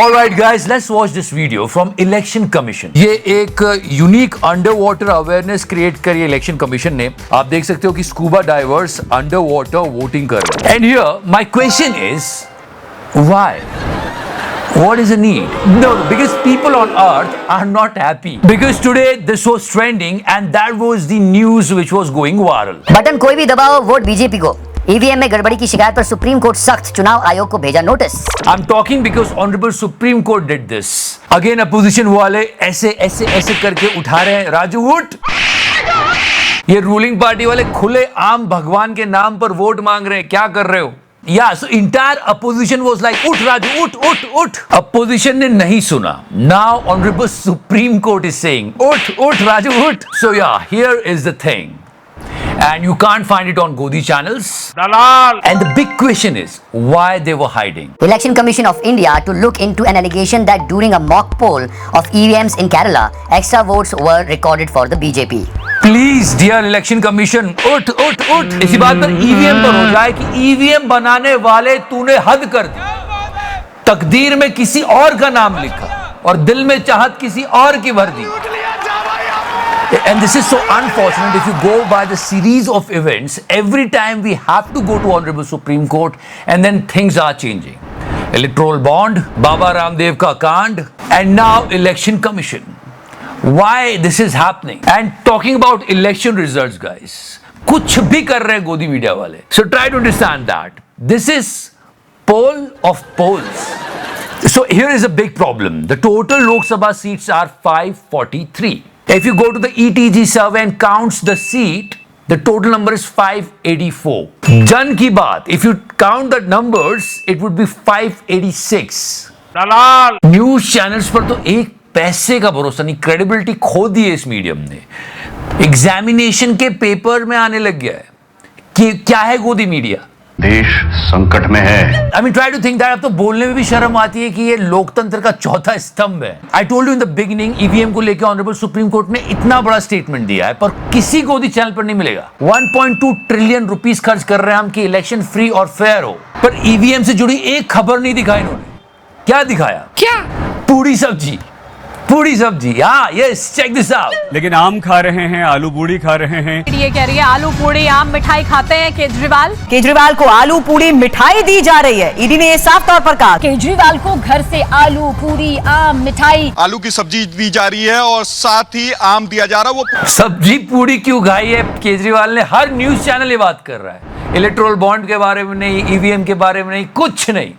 Alright guys, let's watch this video from Election Commission. ये एक unique under water awareness create करी election commission ने. आप देख सकते हो कि scuba divers under water voting कर रहे हैं. And here my question is why? What is the need? No, because people on earth are not happy. Because today this was trending and that was the news which was going viral. Button कोई भी दबाओ, vote BJP को. EVM में गड़बड़ी की शिकायत पर supreme court सख्त, चुनाव आयोग को भेजा notice. I'm talking because Honorable Supreme Court did this. Again opposition वाले ऐसे ऐसे ऐसे करके उठा रहे हैं, राजू उठ. ये रूलिंग पार्टी वाले खुले आम भगवान के नाम पर वोट मांग रहे हैं. क्या कर रहे हो? Yeah, so entire opposition was like, उठ राजू उठ उठ उठ. Opposition ने नहीं सुना. Now Honorable Supreme Court is saying, उठ राजू उठ. So yeah, here is the thing. And you can't find it on Godi channels. Dalal. And the big question is, why they were hiding? Election Commission of India to look into an allegation that during a mock poll of EVMs in Kerala, extra votes were recorded for the BJP. Please, dear Election Commission, उठ. इसी बात पर EVM पर हो जाए कि EVM बनाने वाले तूने हद कर दी. तकदीर में किसी और का नाम लिखा और दिल में चाहत किसी और की भर दी. And this is so unfortunate. If you go by the series of events, every time we have to go to Honorable Supreme Court and then things are changing. Electoral bond, Baba Ramdev ka kaand, and now Election Commission. Why this is happening? And talking about election results, guys, कुछ भी कर रहे हैं गोदी media वाले. So try to understand that. This is poll of polls. So here is a big problem. The total Lok Sabha seats are 543. If you go to the ETG survey and counts the seat, the total number is 584. Jan ki baat, if you count the numbers, it would be 586. Dalal. News channels पर तो एक पैसे का भरोसा नहीं, credibility खो दी है इस मीडियम ने. एग्जामिनेशन के पेपर में आने लग गया है कि क्या है गोदी मीडिया. देश संकट में है. I mean, try to think that. अब तो बोलने में भी शर्म आती है कि ये लोकतंत्र का चौथा स्तंभ है. I told you in the beginning, EVM को लेकर ऑनरेबल सुप्रीम कोर्ट ने इतना बड़ा स्टेटमेंट दिया है, पर किसी को भी चैनल पर नहीं मिलेगा. 1.2 ट्रिलियन रुपीस खर्च कर रहे हैं हम कि इलेक्शन फ्री और फेयर हो, पर EVM से जुड़ी एक खबर नहीं दिखाई इन्होंने. क्या दिखाया? क्या? पूरी सब्जी. हाँ, यस, चेक दिस आउट. लेकिन आम खा रहे हैं, आलू पूड़ी खा रहे हैं. ये कह रही है आलू पूड़ी आम मिठाई खाते हैं केजरीवाल को आलू पूड़ी मिठाई दी जा रही है. ईडी ने ये साफ तौर पर कहा. केजरीवाल को घर से आलू पूड़ी आम मिठाई, आलू की सब्जी दी जा रही है और साथ ही आम दिया जा रहा है. वो सब्जी पूड़ी क्यों खाई है केजरीवाल ने? हर न्यूज चैनल ये बात कर रहा है. इलेक्टोरल बॉन्ड के बारे में नहीं, ईवीएम के बारे में नहीं, कुछ नहीं.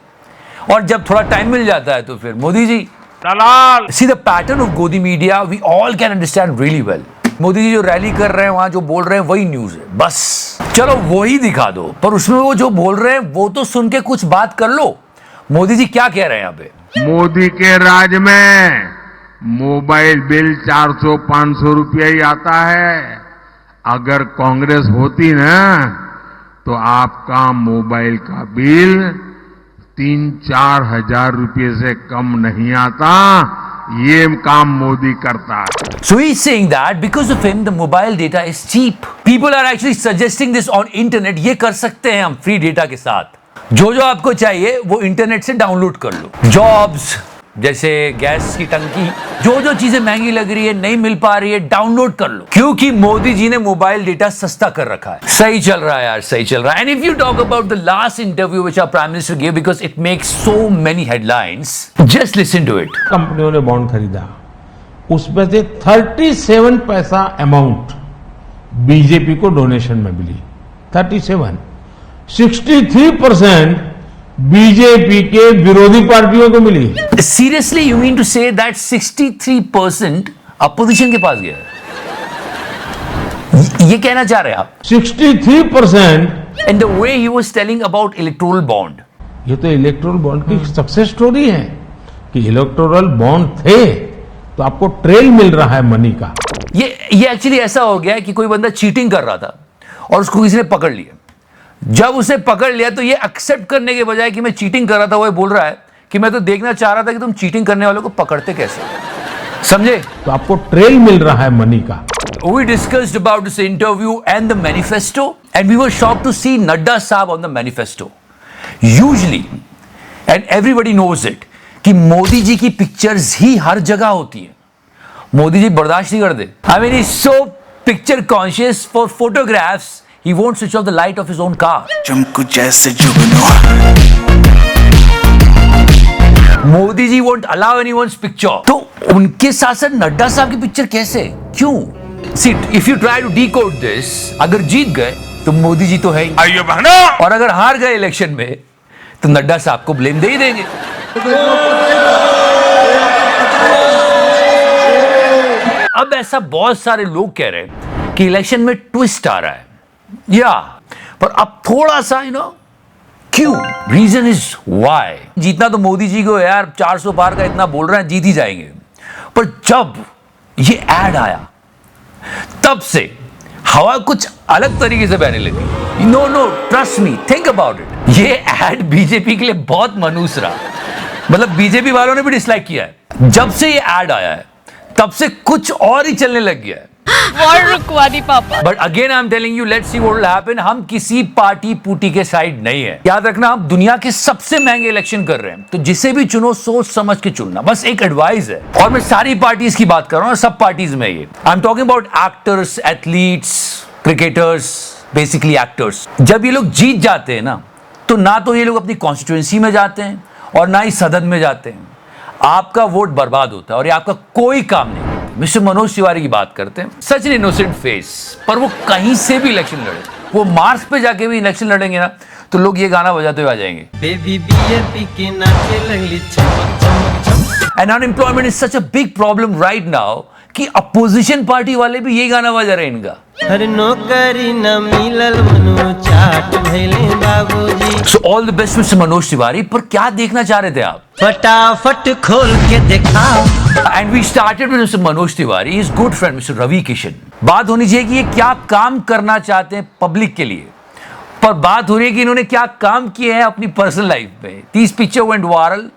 और जब थोड़ा टाइम मिल जाता है तो फिर मोदी जी. दलाल. See the pattern of Godi media, we all can understand really well. Modi ji जो रैली कर रहे हैं, वहां जो बोल रहे हैं वही न्यूज है. बस चलो वही दिखा दो, पर उसमें वो जो बोल रहे हैं वो तो सुन के कुछ बात कर लो. मोदी जी क्या कह रहे हैं यहाँ पे? मोदी के राज में मोबाइल बिल 400-500 रुपया ही आता है. अगर कांग्रेस होती ना तो आपका मोबाइल का बिल 3-4 हजार रुपये से कम नहीं आता. ये काम मोदी करता है. So he's saying that because of him the mobile data is cheap. People are actually suggesting this on internet. ये कर सकते हैं हम फ्री डेटा के साथ. जो आपको चाहिए वो इंटरनेट से डाउनलोड कर लो. जॉब्स जैसे गैस की टंकी, जो चीजें महंगी लग रही है, नहीं मिल पा रही है, डाउनलोड कर लो, क्योंकि मोदी जी ने मोबाइल डेटा सस्ता कर रखा है. सही चल रहा है यार, सही चल रहा है. And if you talk about the last interview which our prime minister give, because it makes so many headlines, just listen to it. कंपनियों ने बॉन्ड खरीदा, उसमें से 37 पैसा अमाउंट बीजेपी को डोनेशन में मिली. 37. 63% बीजेपी के विरोधी पार्टियों को मिली. Seriously you mean to say that 63% opposition के पास गया? ये कहना चाह रहे हैं आप? 63%. And the way he was telling about electoral bond, ये तो इलेक्टोरल बॉन्ड की सक्सेस स्टोरी है कि इलेक्टोरल बॉन्ड थे तो आपको ट्रेल मिल रहा है मनी का. ये एक्चुअली ऐसा हो गया कि कोई बंदा चीटिंग कर रहा था और उसको किसी ने पकड़ लिया. जब उसे पकड़ लिया तो ये एक्सेप्ट करने के बजाय कि मैं चीटिंग कर रहा था, वो बोल रहा है कि मैं तो देखना चाह रहा था कि तुम चीटिंग करने वालों को पकड़ते कैसे. समझे? तो आपको ट्रेल मिल रहा है मनी का. We discussed about this interview and the manifesto, and we were shocked to see Nadda Saab on the manifesto. Usually, and everybody knows it, कि मोदी जी की पिक्चर्स ही हर जगह होती है। मोदी जी बर्दाश्त नहीं करते। I mean is so picture conscious for photographs he won't switch off the light of his own car. चमकू जैसे जुगनू। Modi ji won't allow anyone's picture. तो उनके साथ साथ नड्डा साहब की पिक्चर कैसे, क्यों? See if you try to decode this, अगर जीत गए तो मोदी जी तो है ही, आइए बहनों, और अगर हार गए इलेक्शन में तो नड्डा साहब को ब्लेम दे ही देंगे। अब ऐसा बहुत सारे लोग कह रहे हैं कि इलेक्शन में ट्विस्ट आ रहा है, या पर अब थोड़ा सा क्यों? Reason is why. जीतना तो मोदी जी को यार, 400 पार का इतना बोल रहे हैं, जीत ही जाएंगे। पर जब ये एड आया तब से हवा कुछ अलग तरीके से बहने लगी। No no, trust me, think about it. ये एड बीजेपी के लिए बहुत मनूस रहा, मतलब बीजेपी वालों ने भी डिसलाइक किया है। जब से ये एड आया है तब से कुछ और ही चलने लग गया है। पापा। But again I am telling you, let's see what will happen. हम किसी पार्टी पूटी के साइड नहीं है। याद रखना, हम दुनिया के सबसे महंगे इलेक्शन कर रहे हैं, तो जिसे भी चुनो सोच समझ के चुनना, बस एक एडवाइस है। और मैं सारी पार्टीज की बात कर रहा हूं, सब पार्टीज में ये। I am talking about actors, athletes, cricketers, basically actors. जब ये लोग जीत जाते हैं ना तो ये लोग अपनी कॉन्स्टिट्यूएंसी में जाते हैं और ना ही सदन में जाते हैं। आपका वोट बर्बाद होता है और ये आपका कोई काम नहीं। मिस्टर मनोज तिवारी की बात करते हैं, सच एन इनोसेंट फेस, पर वो कहीं से भी इलेक्शन लड़े, वो मार्च पे जाके भी इलेक्शन लड़ेंगे ना तो लोग ये गाना बजाते हुए आ जाएंगे। And unemployment is such a big problem right now कि अपोजिशन पार्टी वाले भी ये गाना बजा रहे हैं इनका। हर नौकरी न मिलल मनु चाट भइले बाबूजी। So all the best mister Manoj Tiwari. पर क्या देखना चाह रहे थे आप? फटाफट खोल के दिखाओ। And we started with mister Manoj Tiwari, his good friend mister Ravi Kishan. बात होनी चाहिए कि ये क्या काम करना चाहते हैं पब्लिक के लिए, पर बात हो रही है कि इन्होंने क्या काम किए हैं अपनी पर्सनल लाइफ में। This picture went viral.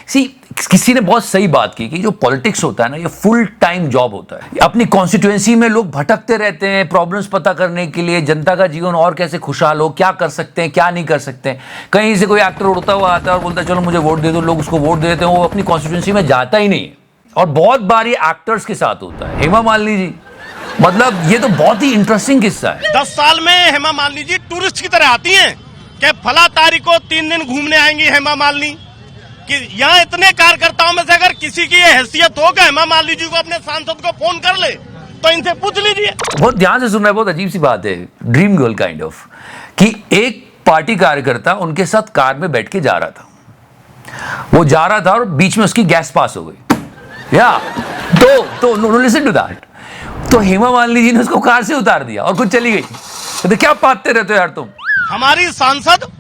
See, किसी ने बहुत सही बात की कि जो पॉलिटिक्स होता है ना, ये फुल टाइम जॉब होता है। अपनी कॉन्स्टिट्यूएंसी में लोग भटकते रहते हैं प्रॉब्लम्स पता करने के लिए, जनता का जीवन और कैसे खुशहाल हो, क्या कर सकते हैं क्या नहीं कर सकते हैं। कहीं से कोई एक्टर उड़ता हुआ आता है और बोलता है चलो मुझे वोट दे दो, लोग उसको वोट दे देते हैं, वो अपनी कॉन्स्टिट्यूएंसी में जाता ही नहीं है। और बहुत बार ये एक्टर्स के साथ होता है। हेमा मालिनी जी, मतलब ये तो बहुत ही इंटरेस्टिंग किस्सा है। 10 साल में हेमा मालिनी जी टूरिस्ट की तरह आती हैं कि फला तारीख को 3 दिन घूमने आएंगी हेमा मालिनी। कि यहाँ इतने कार्यकर्ताओं में से अगर किसी की ये हैसियत हो कि हेमा मालिनी जी को अपने सांसद को फोन कर ले तो इनसे पूछ लीजिए। बहुत ध्यान से सुन रहा है, बहुत अजीब सी बात है, ड्रीम गर्ल काइंड ऑफ, कि एक पार्टी कार्यकर्ता उनके साथ कार में बैठ के जा रहा था। वो जा रहा था और बीच में उसकी गैस पास हो गई, या तो लिसन टू दैट। तो हेमा मालिनी जी ने उसको कार से उतार दिया और खुद चली गई। तो क्या पाते रहते हो यार तुम। हमारी सांसद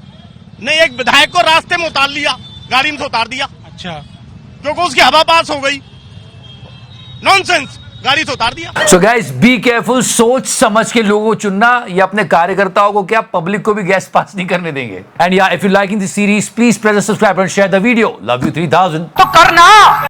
ने एक विधायक को रास्ते में उतार लिया, गाड़ी में से उतार दिया। अच्छा, क्योंकि उसकी हवा पास हो गई। नॉनसेंस, गाड़ी से उतार दिया। सो गाइस, बी केयरफुल, सोच समझ के लोगों को चुनना। ये अपने कार्यकर्ताओं को क्या, पब्लिक को भी गैस पास नहीं करने देंगे। एंड या, if you liking this series, please press subscribe and share the video. Love you 3000। तो करना